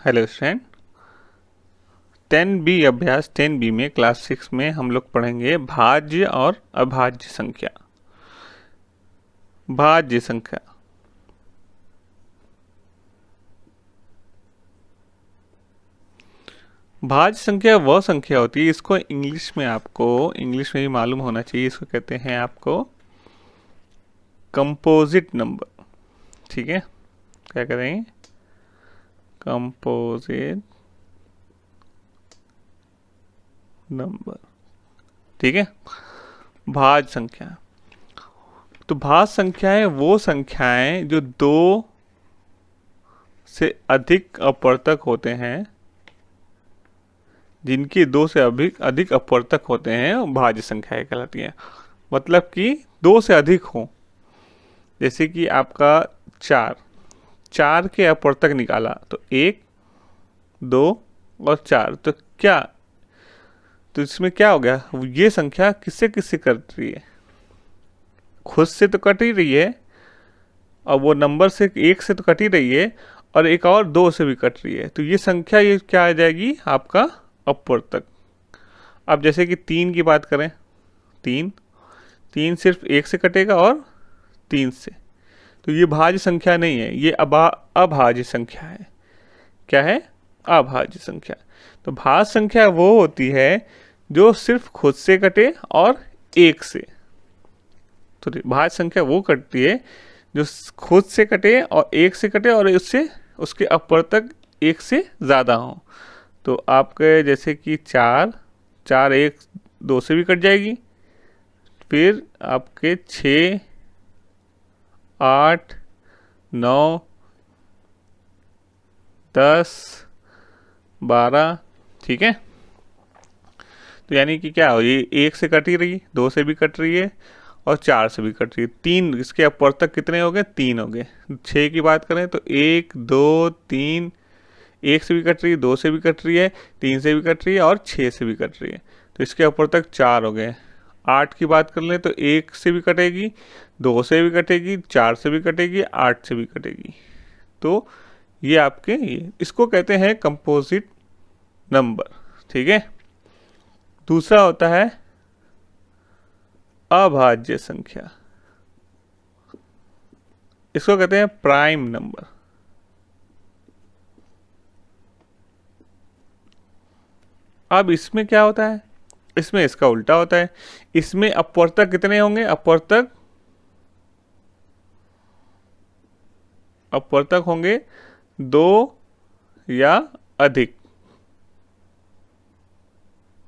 Hello student. 10B अभ्यास 10B में class 6 में हम लोग पढ़ेंगे भाज्य और अभाज्य संख्या। भाज्य संख्या भाज्य संख्या वह संख्या होती है, इसको इंग्लिश में ही मालूम होना चाहिए। इसको कहते हैं आपको कंपोजिट नंबर। ठीक है, क्या करेंगे? Composite number. ठीक है, भाज्य संख्या। तो भाज्य संख्याएं वो संख्याएं जो दो से अधिक अपवर्तक होते हैं, जिनकी दो से अधिक अपवर्तक होते हैं, भाज्य संख्याएं कहलाती हैं। मतलब कि दो से अधिक हो, जैसे कि आपका चार के अपवर्तक निकाला तो 1, 2 और 4, तो इसमें क्या हो गया? ये संख्या किससे किससे कट रही है? खुद से तो कट ही रही है, और वो नंबर से 1 से तो कट ही रही है, और एक और 2 से भी कट रही है। तो ये संख्या ये क्या आ जाएगी? आपका अपवर्तक। अब जैसे कि 3 की बात करें, तीन सिर्फ 1 से कटेगा और 3 से, तो ये भाज्य संख्या नहीं है, ये अभाज्य संख्या है। क्या है? अभाज्य संख्या। तो भाज्य संख्या वो होती है जो सिर्फ खुद से कटे और 1 से। तो भाज्य संख्या वो कटती है जो खुद से कटे और 1 से कटे और उसके अपवर्तक 1 से ज़्यादा हो। तो आपके जैसे कि 4 1 2 से भी कट जाएगी, फिर आपके 6 8 9 10 12। ठीक है, तो यानी कि क्या हो, ये 1 से कट ही रही, 2 से भी कट रही है और 4 से भी कट रही है। 3, इसके अपवर्तक कितने हो गए? 3 हो गए। 6 की बात करें तो 1 2 3, 1 से भी कट रही है, 2 से भी कट रही है, 3 से भी कट रही है और 6 से भी कट रही है, तो इसके अपवर्तक 4 हो गए। 8 की बात कर लें तो 1 से भी कटेगी, 2 से भी कटेगी, 4 से भी कटेगी, 8 से भी कटेगी। तो ये इसको कहते हैं कंपोजिट नंबर। ठीक है, दूसरा होता है अभाज्य संख्या, इसको कहते हैं प्राइम नंबर। अब इसमें क्या होता है? इसमें इसका उल्टा होता है। इसमें अपवर्तक कितने होंगे? अपवर्तक होंगे 2 या अधिक,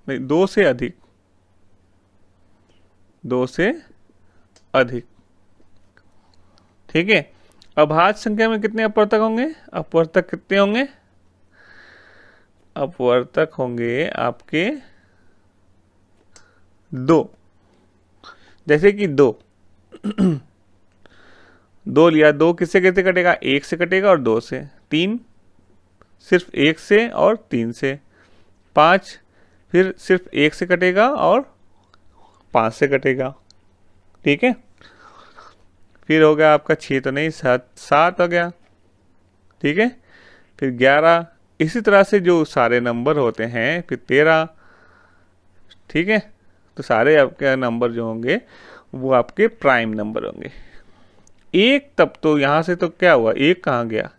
नहीं 2 से अधिक, 2 से अधिक। ठीक है, अभाज्य संख्या में कितने अपवर्तक होंगे? अपवर्तक कितने होंगे? अपवर्तक होंगे आपके 2। जैसे कि 2 लिया, 2 किससे किससे कटेगा? 1 से कटेगा और 2 से। 3 सिर्फ 1 से और 3 से। 5 फिर सिर्फ 1 से कटेगा और 5 से कटेगा। ठीक है, फिर हो गया आपका 6 तो नहीं, 7 हो गया। ठीक है, फिर 11, इसी तरह से जो सारे नंबर होते हैं, फिर 13। ठीक है, तो सारे आपके नंबर जो होंगे वो आपके प्राइम नंबर होंगे। एक, तब तो यहाँ से तो क्या हुआ? एक कहाँ गया?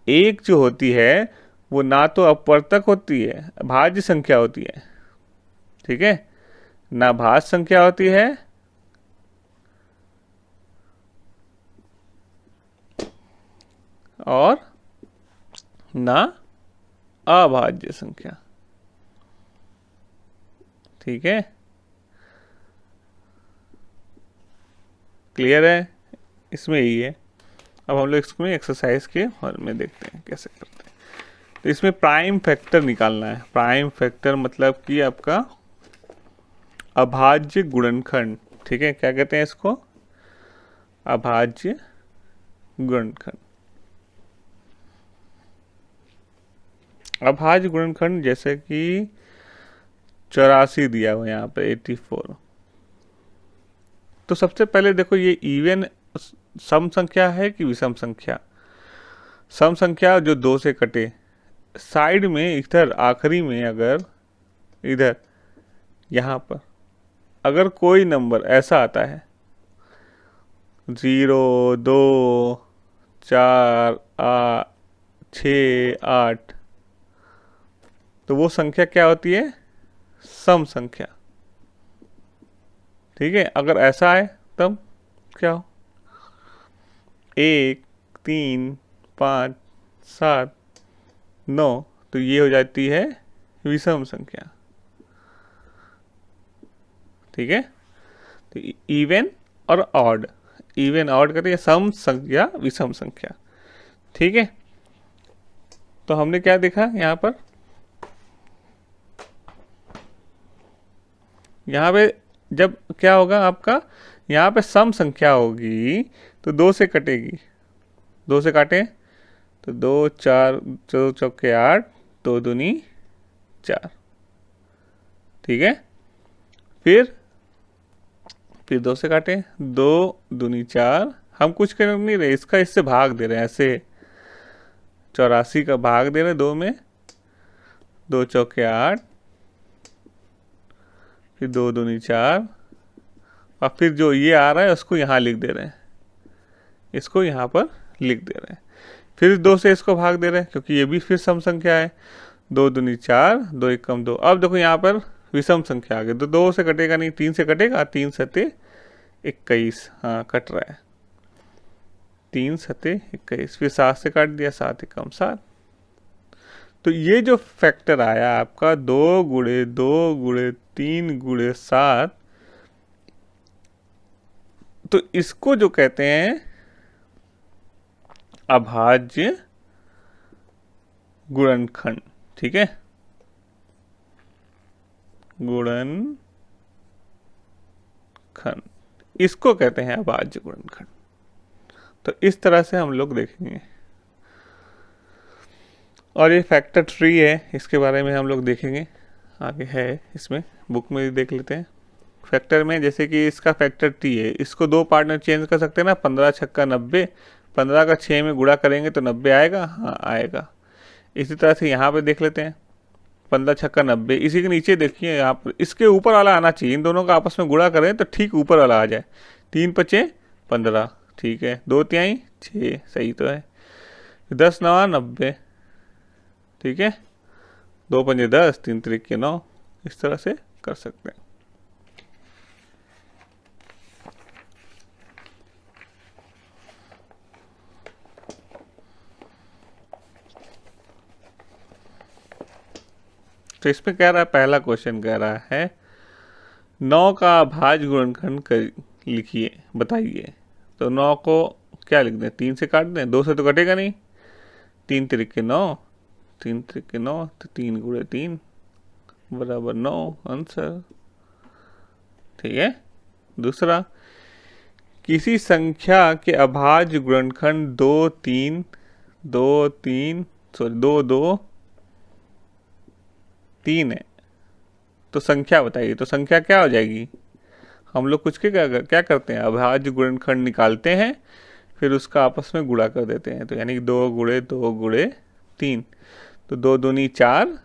एक जो होती है वो ना तो अपवर्तक होती है, भाज्य संख्या होती है। ठीक है, ना भाज्य संख्या होती है और ना अभाज्य संख्या। ठीक है, क्लियर है? इसमें यही है। अब हम लोग इसमें एक्सरसाइज के और में देखते हैं कैसे करते हैं। तो इसमें प्राइम फैक्टर निकालना है। प्राइम फैक्टर मतलब कि आपका अभाज्य गुणनखंड। ठीक है, क्या कहते हैं इसको? अभाज्य गुणनखंड। अभाज्य गुणनखंड जैसे कि 84 दिया हुआ यहाँ पे 84। तो सबसे पहले देखो, ये इवन सम संख्या है कि विषम संख्या? सम संख्या जो 2 से कटे, साइड में इधर आखिरी में अगर इधर यहाँ पर अगर कोई नंबर ऐसा आता है 0, 2, 4, 6, 8, तो वो संख्या क्या होती है? सम संख्या। ठीक है, अगर ऐसा है तब क्या हो? 1, 3, 5, 7, 9, तो ये हो जाती है विषम संख्या। ठीक है, तो इवन और ऑड, इवन ऑड करते हैं सम संख्या विषम संख्या। ठीक है, तो हमने क्या देखा यहाँ पर? यहाँ पे जब क्या होगा आपका, यहाँ पे सम संख्या होगी तो 2 से कटेगी, 2 से काटे तो 2, 4, 2 चौके 8, 2 दूनी 4। ठीक है, फिर 2 से काटे, 2 दूनी 4, हम कुछ कर नहीं रहे, इसका इससे भाग दे रहे हैं, ऐसे 84 का भाग दे रहे हैं 2 में, 2 चौके 8, फिर 2 दूनी 4, और फिर जो ये आ रहा है उसको यहाँ लिख दे रहे हैं, इसको यहाँ पर लिख दे रहे हैं, फिर 2 से इसको भाग दे रहे हैं क्योंकि ये भी फिर सम संख्या है, 2 दूनी 4, 2 एकम 2। अब देखो यहाँ पर विषम संख्या आ गई, तो 2 से कटेगा नहीं, 3 से कटेगा, 3 सते 21, हाँ कट रहा है, 3 सते 21, फिर 7 से काट दिया, 7 एकम 7। तो ये जो फैक्टर आया आपका 2 गुणे 2 गुणे 3 गुणे 7, तो इसको जो कहते हैं अभाज्य गुणनखंड। ठीक है, गुणनखंड, इसको कहते हैं अभाज्य गुणनखंड। तो इस तरह से हम लोग देखेंगे, और ये फैक्टर ट्री है, इसके बारे में हम लोग देखेंगे आगे, है इसमें बुक में देख लेते हैं। फैक्टर में जैसे कि इसका फैक्टर टी है, इसको 2 पार्ट में चेंज कर सकते हैं ना, 15 छक्का 90, 15 का 6 में गुणा करेंगे तो 90 आएगा, हाँ आएगा। इसी तरह से यहाँ पे देख लेते हैं, 15 छक्का 90, इसी के नीचे देखिए यहाँ पर इसके ऊपर वाला आना चाहिए, इन दोनों का आपस में गुणा करें तो ठीक ऊपर वाला आ जाए, 3 पचे 15, ठीक है, 2 तिहाई 6, सही तो है, 10 नवा 90, ठीक है, 2 पंजे 10, 3 त्रिके 9, इस तरह से कर सकते हैं। तो इसमें कह रहा है, पहला क्वेश्चन कह रहा है 9 का अभाज्य गुणनखंड लिखिए, बताइए। तो 9 को क्या लिख दें, 3 से काट दें, 2 से तो कटेगा नहीं, 3 त्रिके 9, 3 त्रिके 9, तो 3 गुणे 3 बराबर 9, आंसर। ठीक है, दूसरा, किसी संख्या के अभाज्य गुणनखंड 2, 3, 2, 3, सॉरी 2, 2, 3 है, तो संख्या बताइए। तो संख्या क्या हो जाएगी, हम लोग कुछ क्या करते हैं, अभाज्य गुणनखंड निकालते हैं, फिर उसका आपस में गुणा कर देते हैं, तो यानी 2 गुणे 2 गुणे 3, तो 2 दूनी 4,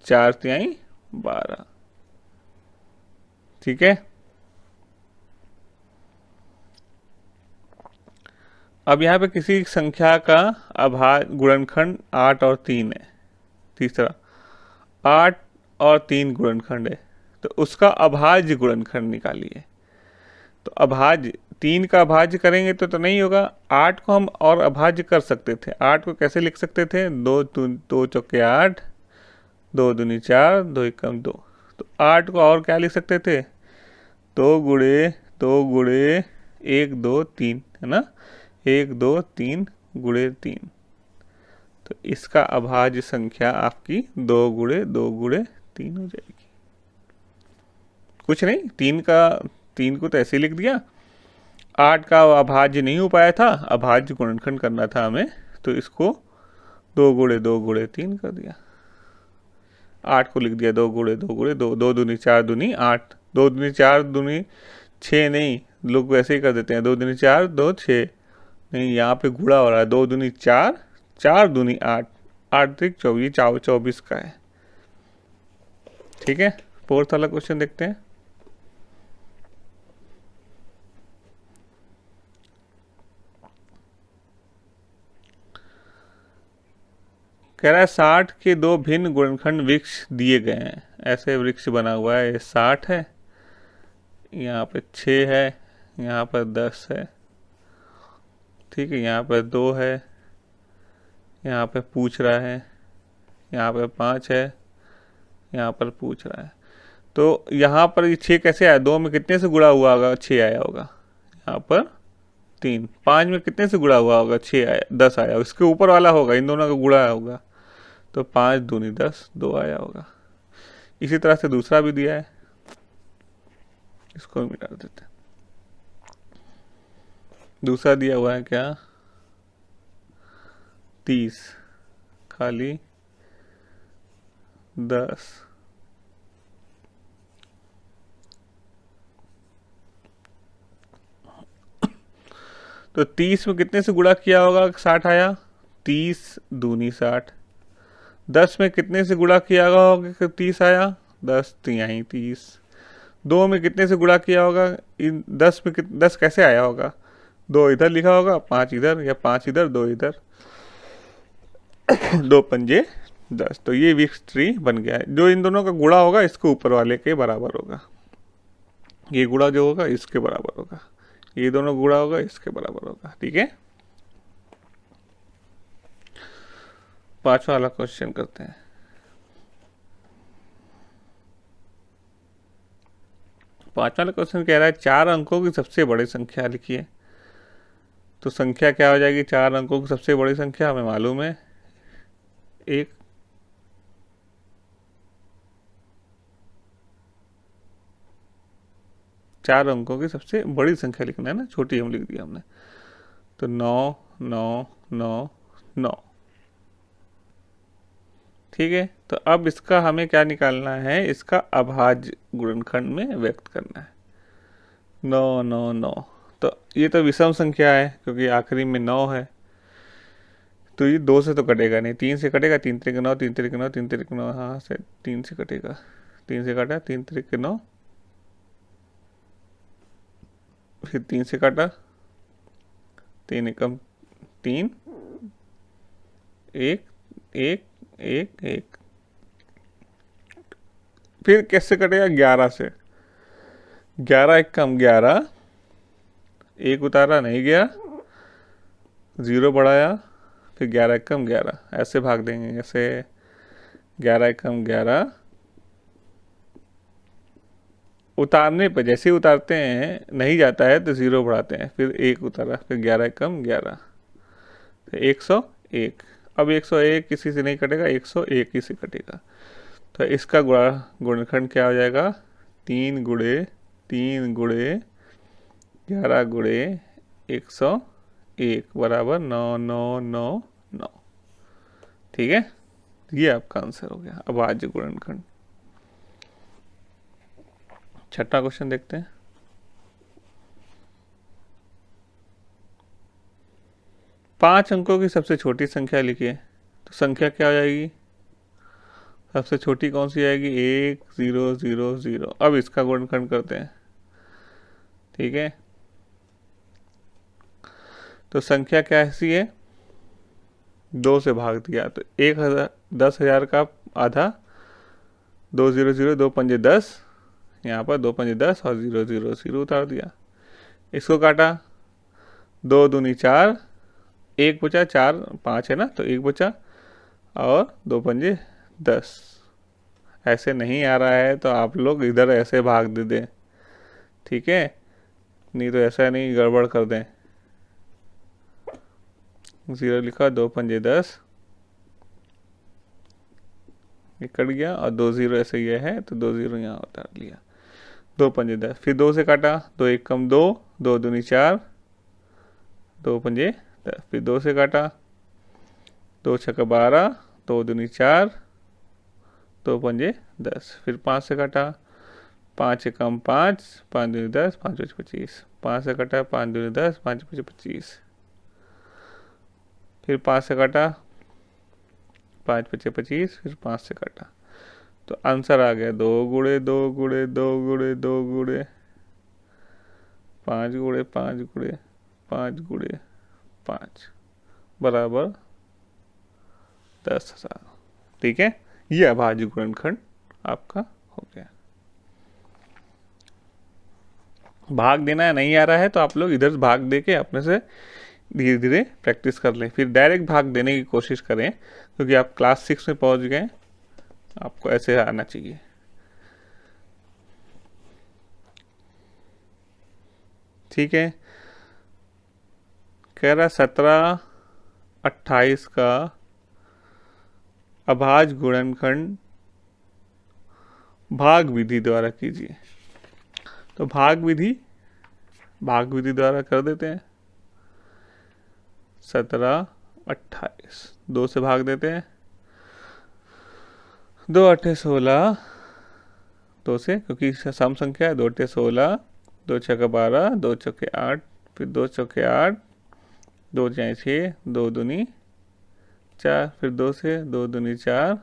4 तिहाई 12। ठीक है, अब यहाँ पे किसी संख्या का अभाज्य गुणनखंड 8 और 3 है, तीसरा 8 और 3 गुणनखंड है, तो उसका अभाज्य गुणनखंड निकालिए। तो अभाज्य 3 का अभाज्य करेंगे तो नहीं होगा, 8 को हम और अभाज्य कर सकते थे। 8 को कैसे लिख सकते थे, 2 चौके 8, 2 दूनी 4, 2 एकम 2। तो 8 को और क्या लिख सकते थे, 2 गुणे 2 गुणे 1 2 3, है ना, 1 2 3 गुणे 3। तो इसका अभाज्य संख्या आपकी 2 गुणे 2 गुणे 3 हो जाएगी। कुछ नहीं, 3 को तो ऐसे लिख दिया, 8 का अभाज्य नहीं हो पाया था, अभाज्य गुणनखंड करना था हमें, तो इसको 2 गुणे 2 गुणे 3 कर दिया। 8 को लिख दिया 2 गुणे 2 गुणे 2, 2 दूनी 4 दूनी 8, 2 दूनी 4 दूनी 6 नहीं, लोग वैसे ही कर देते हैं, 2 दूनी 4 2 6, नहीं, यहाँ पे गुणा हो रहा है, 2 दूनी 4, 4 दूनी 8, 8 त्रिक 24, 24 का है। ठीक है, फोर्थ वाला क्वेश्चन देखते हैं। कह रहा है 60 के दो भिन्न गुणनखंड वृक्ष दिए गए हैं। ऐसे वृक्ष बना हुआ है, ये 60 है, यहाँ पे 6 है, यहाँ पर 10 है। ठीक है, यहाँ पर 2 है, यहाँ पे पूछ रहा है, यहाँ पे 5 है, यहाँ पर पूछ रहा है। तो यहाँ पर ये 6 कैसे आया, 2 में कितने से गुणा हुआ होगा, 6 आया होगा। यहाँ पर 3, 5 में कितने से गुणा हुआ होगा, 6 आया, 10 आया, इसके ऊपर वाला होगा, इन दोनों का गुणा होगा, तो 5 दूनी 10, 2 आया होगा। इसी तरह से दूसरा भी दिया है, इसको मिटा देते हैं। दूसरा दिया हुआ है क्या, 30 खाली 10, तो 30 में कितने से गुणा किया होगा, 60 आया, 30 दूनी 60। 10 में कितने से गुणा किया होगा, 30 आया, 10 तिहाई 30। 2 में कितने से गुणा किया होगा, इन 10 में 10 कैसे आया होगा, 2 इधर लिखा होगा, 5 इधर, या 5 इधर 2 इधर, 2 पंजे 10। तो ये विक्स ट्री बन गया है। जो इन दोनों का गुणा होगा इसके ऊपर वाले के बराबर होगा, ये गुणा जो होगा इसके बराबर होगा, ये दोनों गुणा होगा इसके बराबर होगा। ठीक है, पांचवा वाला क्वेश्चन करते हैं। पांचवा वाला क्वेश्चन कह रहा है 4 अंकों की सबसे बड़ी संख्या लिखिए। तो संख्या क्या हो जाएगी, 4 अंकों की सबसे बड़ी संख्या हमें मालूम है 1। चार अंकों की सबसे बड़ी संख्या लिखना है ना, छोटी हम लिख दिया हमने। तो 9 9 9 9। ठीक है, तो अब इसका हमें क्या निकालना है, इसका अभाज्य गुणनखंड में व्यक्त करना है। 9 9 9, तो ये तो विषम संख्या है क्योंकि आखिरी में 9 है, तो ये 2 से तो कटेगा नहीं, 3 से कटेगा, 3 त्रिक 9, 3 त्रिक 9, 3 त्रिक 9, हाँ से 3 से कटेगा, 3 से काटा, 3 त्रिक 9, फिर 3 से काटा, 3 एकम 3, 1 1 1 1, फिर कैसे कटेगा, 11 से, 11 एकम 11, 1 उतारा नहीं गया, 0 बढ़ाया, फिर 11 एकम 11, ऐसे भाग देंगे, जैसे 11 एकम 11, उतारने पर जैसे ही उतारते हैं नहीं जाता है तो 0 बढ़ाते हैं, फिर 1 उतारा, फिर 11 एकम 11, फिर 101। अब 101 किसी से नहीं कटेगा, 101 ही से कटेगा। तो इसका गुणनखंड क्या हो जाएगा, 3 गुणे 3 गुणे 11 गुणे 101 बराबर 9 9 9 9। ठीक है, ये आपका आंसर हो गया अभाज्य गुणनखंड। छठा क्वेश्चन देखते हैं। पांच अंकों की सबसे छोटी संख्या लिखिए। तो संख्या क्या हो जाएगी, सबसे छोटी कौन सी आएगी, 1 0 0 0। अब इसका गुणनखंड करते हैं। ठीक है, तो संख्या क्या ऐसी है, 2 से भाग दिया, तो 1000 10,000 का आधा, 2 0 0, 2 पंजे 10, यहाँ पर 2 पंजे 10 और 0 0 0 उतार दिया। इसको काटा, 2 दूनी 4, 1 बचा, 4 5 है ना, तो 1 बचा, और 2 पंजे 10। ऐसे नहीं आ रहा है तो आप लोग इधर ऐसे भाग दे दें, ठीक है, नहीं तो ऐसा नहीं गड़बड़ कर दें। 0 लिखा, 2 पंजे 10, ये कट गया, और 2 0 ऐसे ये है तो 2 0 यहाँ उतार लिया, 2 पंजे 10, फिर 2 से काटा, 2 1 कम 2, 2 दूनी 4, 2 पंजे 10, फिर 2 से काटा, 2 छक्का 12, 2 दूनी 4, 2 पंजे 10, फिर 5 से काटा, 5 एकम 5, 5 दूनी 10, 5 5 25, 5 से काटा, 5 दूनी 10, 5 5 25, फिर 5 से काटा, 5 पचे 25, फिर 5 से काटा, तो आंसर आ गया 2 गुणे 2 गुणे 2 गुणे 2 गुणे 5 गुणे 5 गुणे 5 गुणे 5 बराबर 10,000। ठीक है, ये अभाज्य गुणनखंड आपका हो गया। भाग देना नहीं आ रहा है तो आप लोग इधर भाग दे के अपने से धीरे धीरे प्रैक्टिस कर लें, फिर डायरेक्ट भाग देने की कोशिश करें, क्योंकि आप क्लास 6 में पहुंच गए, आपको ऐसे आना चाहिए। ठीक है, कह रहा 17-28 का अभाज्य गुणनखंड भाग विधि द्वारा कीजिए। तो भाग विधि द्वारा कर देते हैं। 17-28 2 से भाग देते हैं, 2 8 16, 2 से, क्योंकि सम संख्या है। 2 8 16, 2 6 12, 2 चौके 8, फिर 2 चौके 8, 2 4 6, 2 दूनी 4, फिर 2 से 2 दूनी 4।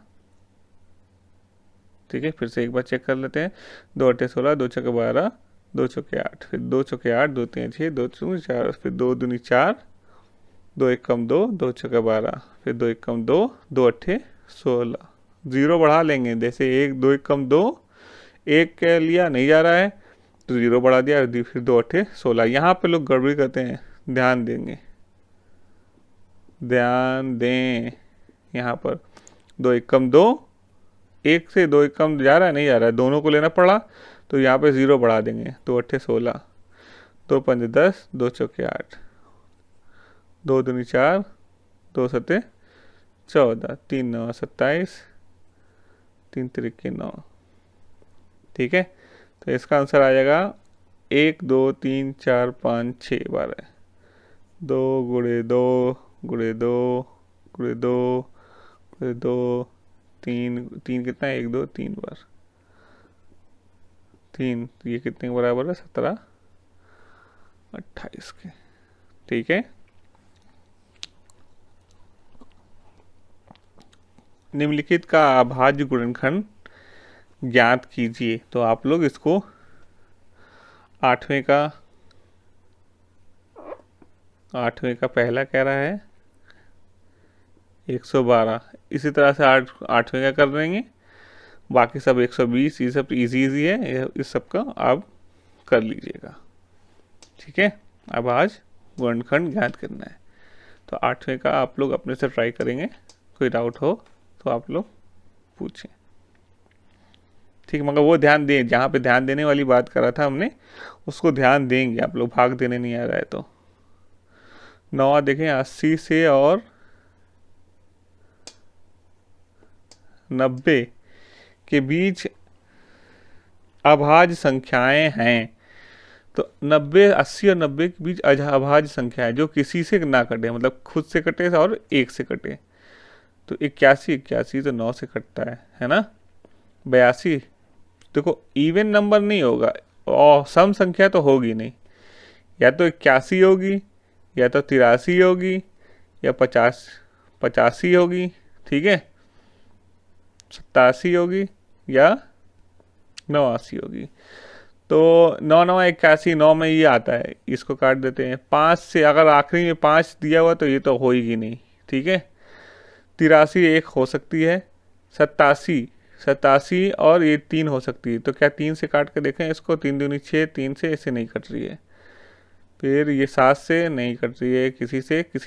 ठीक है, फिर से एक बार चेक कर लेते हैं। 2 8 16, 2 चौके 12, 2 चौके 8, फिर 2 चौके 8, 2 3 6, 2 दूनी 4, फिर 2 दूनी 4, 2 1 कम 2, 2 चौके 12, फिर 2 1 कम 2, 2 8 16। 0 बढ़ा लेंगे, जैसे 1 2 1 कम 2, 1 के लिया नहीं जा रहा है तो 0 बढ़ा दिया, फिर 2 8 16। यहाँ पे लोग गड़बड़ी करते हैं, ध्यान देंगे, ध्यान दें। यहाँ पर 2 1 कम 2, 1 से 2 1 कम जा रहा है नहीं जा रहा है, दोनों को लेना पड़ा, तो यहाँ पे 0 बढ़ा देंगे। 2 8 16, 2 5 10, 2 चौके 8, 2 दूनी 4, 2 7 14, 3 9 27, 3 3 9। ठीक है, तो इसका आंसर आ जाएगा 1 2 3 4 5 6 12, 2 गुणे 2 गुणे 2 गुणे 2 गुणे 2, 3 3 कितना है, 1 2 3 बार 3, ये कितने के बराबर है, 17-28 के। ठीक है, निम्नलिखित का अभाज्य गुणनखंड ज्ञात कीजिए। तो आप लोग इसको 8वें का पहला कह रहा है 112, इसी तरह से 8वें का कर देंगे, बाकी सब 120, ये सब इजी है, इस सब का आप कर लीजिएगा। ठीक है, अब आज गुणनखंड ज्ञात करना है, तो 8वें का आप लोग अपने से ट्राई करेंगे, कोई डाउट हो तो आप लोग पूछें। ठीक, मगर वो ध्यान दें, जहाँ पे ध्यान देने वाली बात करा था हमने, उसको ध्यान देंगे आप लोग, भाग देने नहीं आ रहा है तो। 9 देखें, 80 से और 90 के बीच अभाज्य संख्याएं हैं। तो 90 80 और 90 के बीच अभाज्य संख्या है जो किसी से ना कटे, मतलब खुद से कटे और 1 से कटे। तो 81 तो 9 से कटता है ना। 82, देखो इवन नंबर नहीं होगा और सम संख्या तो होगी नहीं, या तो 81 होगी, या तो 83 होगी, या 85 होगी, ठीक है, 87 होगी, या 89 होगी। तो 9 9 81, 9 में ये आता है, इसको काट देते हैं। 5 से अगर आखिरी में 5 दिया हुआ तो ये तो होगी नहीं, ठीक है। 83 एक हो सकती है, 87 और ये 3 हो सकती है। तो क्या 3 से काट के देखें इसको, 3 दूनी 6, 3 से ऐसे नहीं कट रही है। फिर ये 7 से नहीं कट रही है, किसी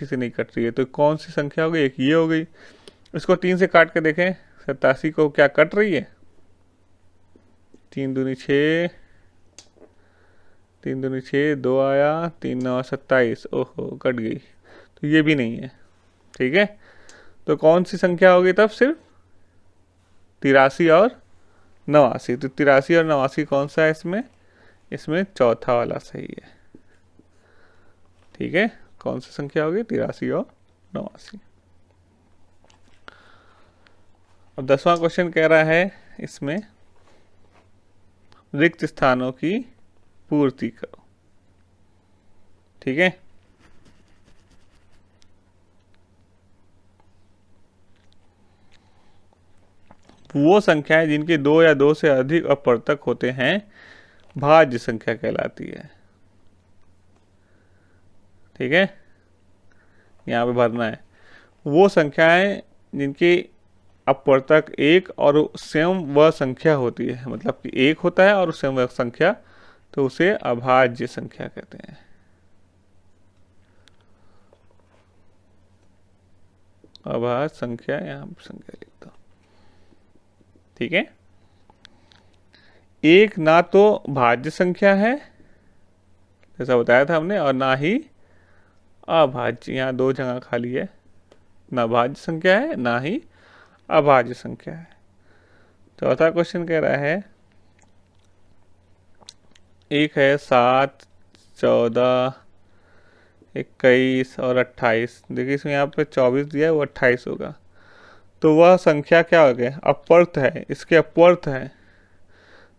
से नहीं कट रही है। तो कौन सी संख्या हो गई, एक ये हो गई। इसको 3 से काट के देखें, 87 को क्या कट रही है, 3 दूनी 6, 3 दूनी 6, 2 आया, 3 9 27, ओहो कट गई, तो ये भी नहीं है, ठीक है। तो कौन सी संख्या होगी तब, सिर्फ 83 और 89। तो 83 और 89 कौन सा है इसमें चौथा वाला सही है, ठीक है। कौन सी संख्या होगी, 83 और 89। अब 10वां क्वेश्चन कह रहा है इसमें रिक्त स्थानों की पूर्ति करो, ठीक है। वो संख्याएं जिनके 2 या 2 से अधिक अपवर्तक होते हैं भाज्य संख्या कहलाती है। ठीक है, यहाँ पे भरना है। वो संख्याएं जिनके अपवर्तक एक और स्वयं वह संख्या होती है, मतलब कि एक होता है और स्वयं वह संख्या, तो उसे अभाज्य संख्या कहते हैं। अभाज्य संख्या, यहाँ पर संख्या लिखता हूं। ठीक है, एक ना तो भाज्य संख्या है जैसा बताया था हमने, और ना ही अभाज्य, यहाँ 2 जगह खाली है, ना भाज्य संख्या है ना ही अभाज्य संख्या है। चौथा क्वेश्चन कह रहा है एक है 7, 14, 21 और 28। देखिए इसमें यहाँ पे 24 दिया है, वो 28 होगा। तो वह संख्या क्या हो गया, अपवर्त है, इसके अपवर्त है,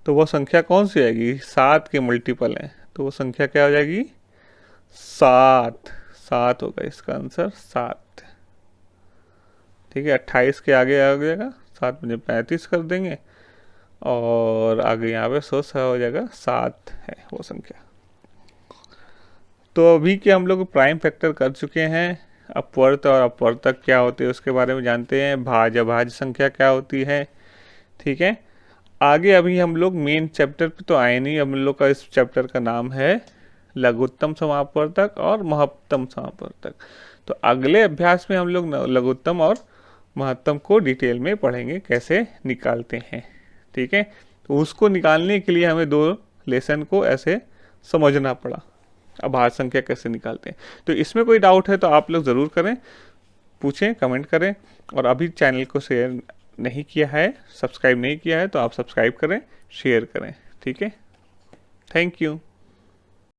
तो वह संख्या कौन सी आएगी, 7 के मल्टीपल है, तो वो संख्या क्या हो जाएगी, 7। 7 होगा इसका आंसर, 7। ठीक है, 28 के आगे आ जाएगा 7 में 35 कर देंगे, और आगे यहाँ पे 100 हो जाएगा, 7 है वो संख्या। तो अभी के हम लोग प्राइम फैक्टर कर चुके हैं, अपवर्त और अपवर्तक क्या होते हैं उसके बारे में जानते हैं, भाज्य अभाज्य संख्या क्या होती है। ठीक है, आगे अभी हम लोग मेन चैप्टर पे तो आए नहीं। हम लोग का इस चैप्टर का नाम है लघुत्तम समापवर्तक और महत्तम समापवर्तक। तो अगले अभ्यास में हम लोग लघुत्तम और महत्तम को डिटेल में पढ़ेंगे कैसे निकालते हैं। ठीक है, तो उसको निकालने के लिए हमें 2 लेसन को ऐसे समझना पड़ा, अभाज्य संख्या कैसे निकालते हैं। तो इसमें कोई डाउट है तो आप लोग ज़रूर करें, पूछें, कमेंट करें। और अभी चैनल को शेयर नहीं किया है, सब्सक्राइब नहीं किया है, तो आप सब्सक्राइब करें, शेयर करें। ठीक है, थैंक यू।